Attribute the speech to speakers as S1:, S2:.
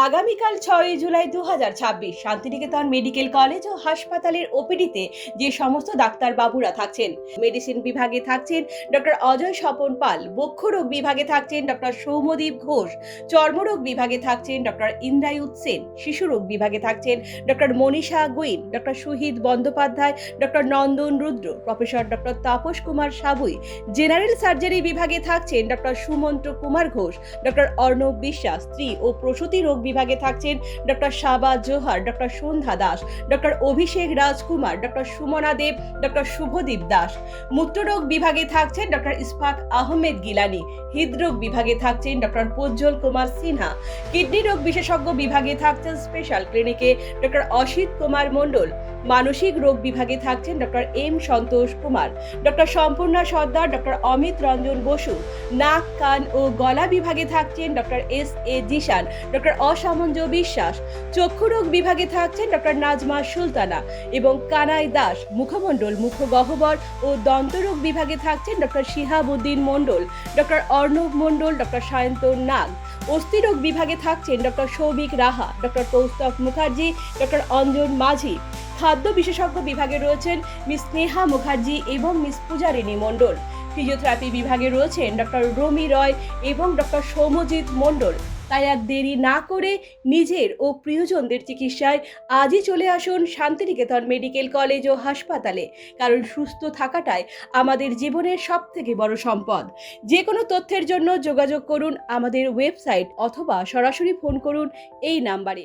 S1: আগামীকাল 6 July 2026 Santiniketan medical college ও হাসপাতালের ওপিডিতে যে সমস্ত ডাক্তারবাবুরা থাকছেন, মেডিসিন বিভাগে থাকছেন ডক্টর অজয় স্বপন পাল, বক্ষরোগ বিভাগে থাকছেন ডক্টর সৌম্যদীপ ঘোষ, চর্মরোগ বিভাগে থাকছেন ডক্টর ইন্দ্রায়ুত সেন, শিশুরোগ বিভাগে থাকছেন doctor Manisha Guin, doctor Suhit Bandyopadhyay, doctor Nandan Rudra, professor doctor Tapas Kumar Sabui, general surgery বিভাগে থাকছেন ডক্টর সুমন্ত্র কুমার ঘোষ, ডক্টর অর্ণব বিশ্বাস, স্ত্রী ও প্রসূতি রোগ বিভাগে থাকছেন doctor Shaba Johar, doctor Sandhya Das, doctor Abhishek Rajkumar, doctor Sumana Deb, doctor Shubhadip Das. মূত্ররোগ বিভাগে থাকছেন ডক্টর ইসফাক আহমেদ গিলানি, হৃদরোগ বিভাগে থাকছেন ডক্টর প্রজ্জ্বল কুমার সিনহা, কিডনি রোগ বিশেষজ্ঞ বিভাগে থাকছেন স্পেশাল ক্লিনিকে ডক্টর অসিত কুমার মণ্ডল, মানসিক রোগ বিভাগে থাকছেন doctor M Santosh Kumar, doctor Sampurna Sardar, doctor Amit Ranjan Basu, নাক কান ও গলা বিভাগে থাকছেন doctor S A Zeeshan, doctor Asamanja Biswas, চক্ষুরোগ বিভাগে থাকছেন ডক্টর নাজমা সুলতানা এবং কানাই দাস, মুখমণ্ডল, মুখগহ্বর ও দন্তরোগ বিভাগে থাকছেন ডক্টর শিহাবুদ্দিন মণ্ডল, ডক্টর অর্ণব মণ্ডল, ডক্টর সায়ন্তন নাগ, অস্থিরোগ বিভাগে থাকছেন ডক্টর সৌভিক রাহা, ডক্টর কৌস্তভ মুখার্জি, ডক্টর অঞ্জন মাঝি। খাদ্য বিশেষজ্ঞ বিভাগে রয়েছেন মিস স্নেহা মুখার্জি এবং মিস পূজারিণী মণ্ডল। ফিজিওথেরাপি বিভাগে রয়েছেন ডক্টর রমি রয় এবং ডক্টর সৌম্যজিৎ মণ্ডল। তাই আর দেরি না করে নিজের ও প্রিয়জনদের চিকিৎসায় আজই চলে আসুন শান্তিনিকেতন মেডিকেল কলেজ ও হাসপাতালে, কারণ সুস্থ থাকাটাই আমাদের জীবনের সবথেকে বড় সম্পদ। যে কোনো তথ্যের জন্য যোগাযোগ করুন আমাদের ওয়েবসাইট অথবা সরাসরি ফোন করুন এই নাম্বারে।